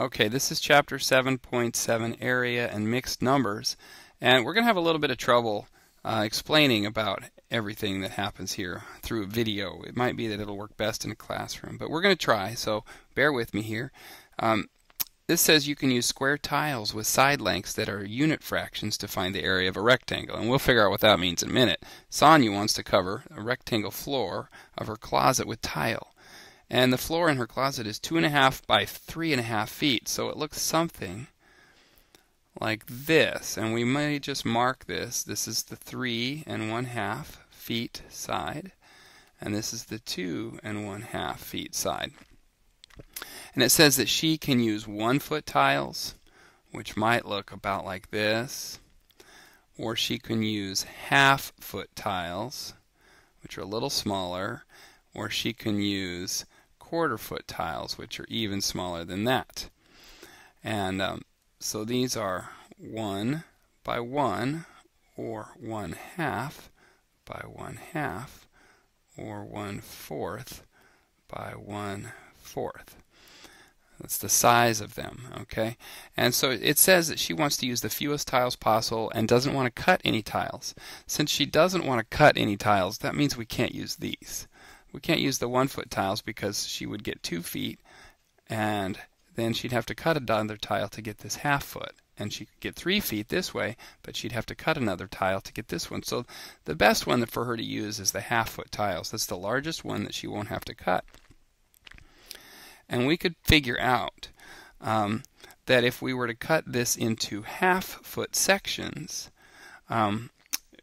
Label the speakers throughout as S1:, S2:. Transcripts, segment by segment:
S1: Okay, this is chapter 7.7, area and mixed numbers, and we're going to have a little bit of trouble explaining about everything that happens here through a video. It might be that it'll work best in a classroom, but we're going to try, so bear with me here. This says you can use square tiles with side lengths that are unit fractions to find the area of a rectangle, and we'll figure out what that means in a minute. Sonia wants to cover a rectangle floor of her closet with tile. And the floor in her closet is 2.5 by 3.5 feet, so it looks something like this. And we may just mark this. This is the 3.5 feet side, and this is the 2.5 feet side. And it says that she can use 1-foot tiles, which might look about like this, or she can use half-foot tiles, which are a little smaller, or she can use quarter-foot tiles, which are even smaller than that. And so these are 1 by 1, or 1/2 by 1/2, or 1/4 by 1/4. That's the size of them, okay? And so it says that she wants to use the fewest tiles possible and doesn't want to cut any tiles. Since she doesn't want to cut any tiles, that means we can't use these. We can't use the 1-foot tiles because she would get 2 feet, and then she'd have to cut another tile to get this 1/2 foot. And she could get 3 feet this way, but she'd have to cut another tile to get this one. So the best one for her to use is the 1/2-foot tiles. That's the largest one that she won't have to cut. And we could figure out that if we were to cut this into 1/2-foot sections,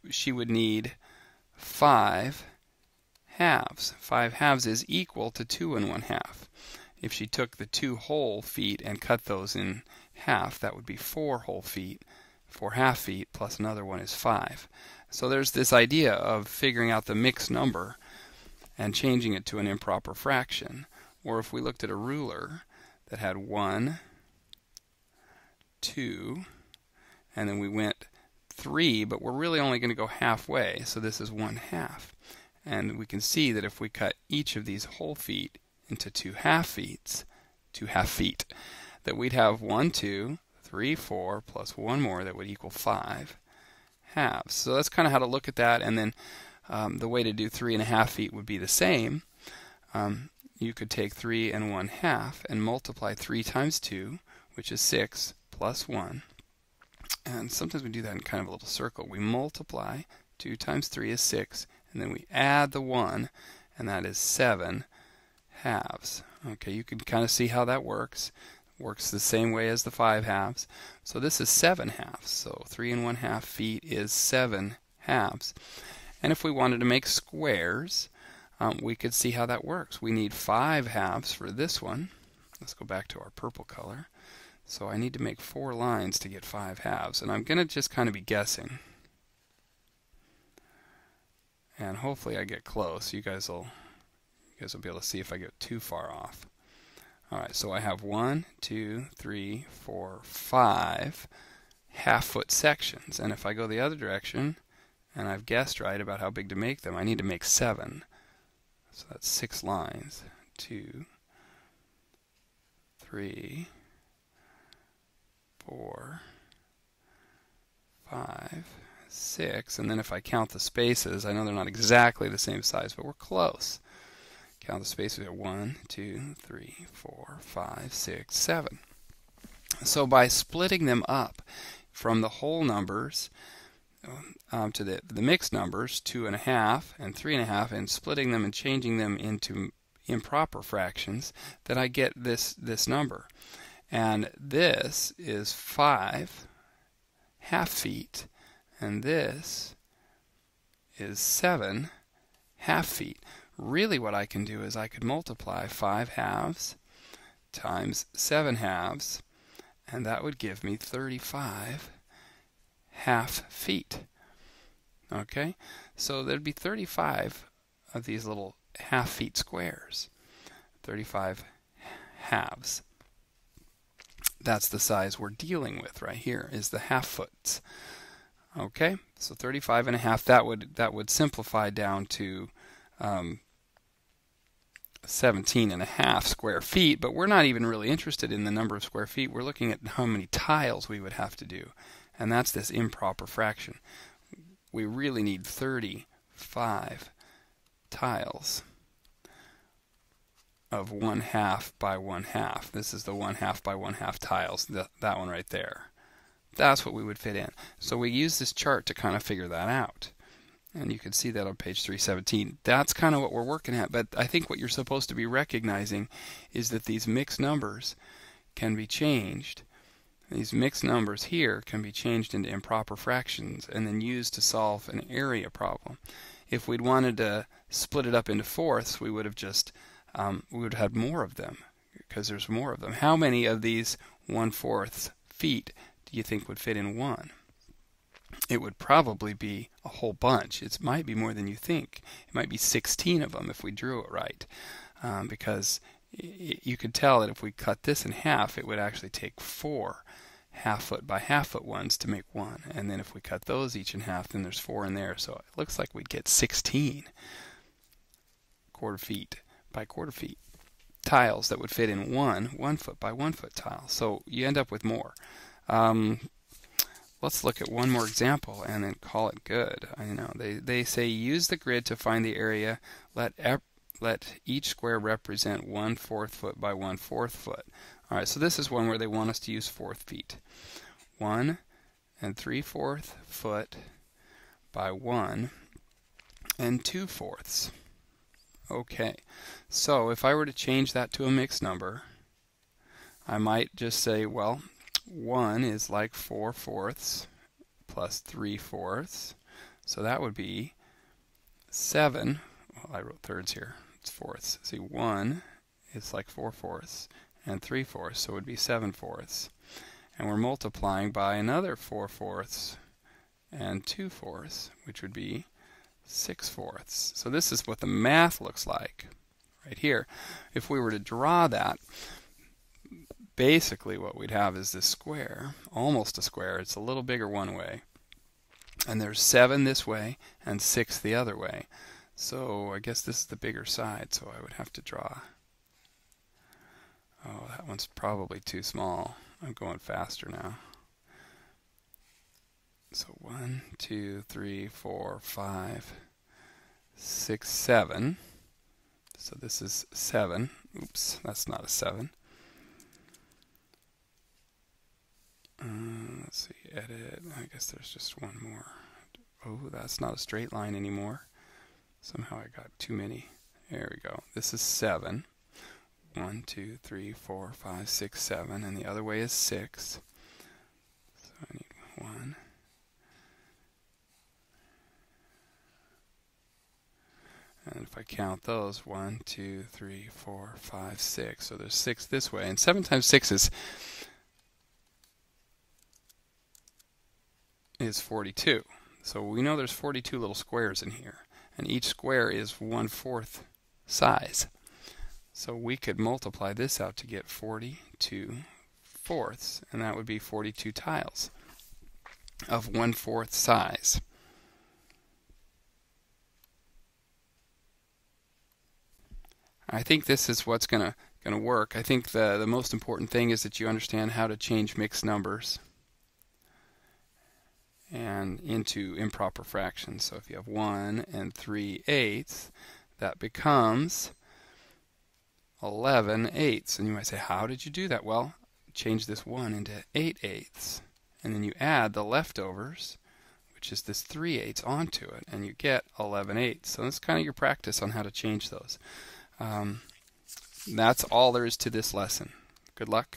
S1: she would need 5 halves. 5 halves is equal to 2.5. If she took the 2 whole feet and cut those in half, that would be 4 whole feet. 4 half feet plus another one is 5. So there's this idea of figuring out the mixed number and changing it to an improper fraction. Or if we looked at a ruler that had 1, 2, and then we went 3, but we're really only going to go halfway, so this is 1/2. And we can see that if we cut each of these whole feet into 2 half feet, that we'd have 1, 2, 3, 4, plus one more that would equal 5 halves. So that's kind of how to look at that. And then the way to do 3.5 feet would be the same. You could take 3.5 and multiply 3 times 2, which is 6, plus 1. And sometimes we do that in kind of a little circle. We multiply 2 times 3 is 6, and then we add the 1, and that is 7 halves. Okay, you can kind of see how that works. It works the same way as the 5 halves. So this is 7 halves. So 3.5 feet is 7 halves. And if we wanted to make squares, we could see how that works. We need 5 halves for this one. Let's go back to our purple color. So I need to make 4 lines to get 5 halves. And I'm going to just kind of be guessing. And hopefully I get close. You guys will be able to see if I get too far off. Alright, so I have 1, 2, 3, 4, 5 half-foot sections. And if I go the other direction, and I've guessed right about how big to make them, I need to make 7. So that's 6 lines. 2, 3, 4, 5, 6. And then if I count the spaces, I know they're not exactly the same size, but we're close. Count the spaces at 1, 2, 3, 4, 5, 6, 7. So by splitting them up from the whole numbers to the mixed numbers, 2.5 and 3.5, and splitting them and changing them into improper fractions, then I get this number. And this is 5 half feet, and this is 7 half feet. Really what I can do is I could multiply 5 halves times 7 halves, and that would give me 35 half feet. Okay, so there'd be 35 of these little half feet squares. 35 halves. That's the size we're dealing with right here, is the half foots. Okay, so 35.5. That would simplify down to 17.5 square feet, but we're not even really interested in the number of square feet. We're looking at how many tiles we would have to do, and that's this improper fraction. We really need 35 tiles of 1/2 by 1/2. This is the 1/2 by 1/2 tiles, that one right there. That's what we would fit in. So we use this chart to kind of figure that out. And you can see that on page 317. That's kind of what we're working at, but I think what you're supposed to be recognizing is that these mixed numbers can be changed. These mixed numbers here can be changed into improper fractions and then used to solve an area problem. If we'd wanted to split it up into fourths, we would have just we would have had more of them because there's more of them. How many of these 1/4 feet do you think would fit in one? It would probably be a whole bunch. It might be more than you think. It might be 16 of them if we drew it right, because you could tell that if we cut this in half, it would actually take 4 1/2 foot by 1/2 foot ones to make one. And then if we cut those each in half, then there's 4 in there. So it looks like we'd get 16 1/4 feet by 1/4 feet tiles that would fit in one 1-foot by 1-foot tile. So you end up with more. Let's look at one more example and then call it good. I know they say use the grid to find the area. Let each square represent 1/4 foot by 1/4 foot. All right, so this is one where they want us to use 4th feet. 1 3/4 foot by 1 2/4. Okay, so if I were to change that to a mixed number, I might just say, well, 1 is like 4/4 plus 3/4, so that would be 7. Well, I wrote thirds here. It's fourths. See, 1 is like 4/4 and 3/4, so it would be 7/4. And we're multiplying by another 4/4 and 2/4, which would be 6/4. So this is what the math looks like right here. If we were to draw that, basically what we'd have is this square, almost a square. It's a little bigger one way, and there's 7 this way and 6 the other way. So I guess this is the bigger side, so I would have to draw. Oh, that one's probably too small. I'm going faster now. So 1 2 3 4 5 6 7. So this is 7. Oops, that's not a 7. Let's see, edit. I guess there's just one more. Oh, that's not a straight line anymore. Somehow I got too many. There we go. This is 7. 1 2 3 4 5 6 7, and the other way is 6. So I need 1. And if I count those, 1 2 3 4 5 6. So there's 6 this way, and 7 times 6 is 42. So we know there's 42 little squares in here, and each square is 1/4 size. So we could multiply this out to get 42 fourths, and that would be 42 tiles of 1/4 size. I think this is what's going to work. I think the most important thing is that you understand how to change mixed numbers and into improper fractions. So if you have 1 3/8, that becomes 11/8. And you might say, how did you do that? Well, change this 1 into 8/8, and then you add the leftovers, which is this 3/8, onto it, and you get 11/8. So that's kind of your practice on how to change those. That's all there is to this lesson. Good luck.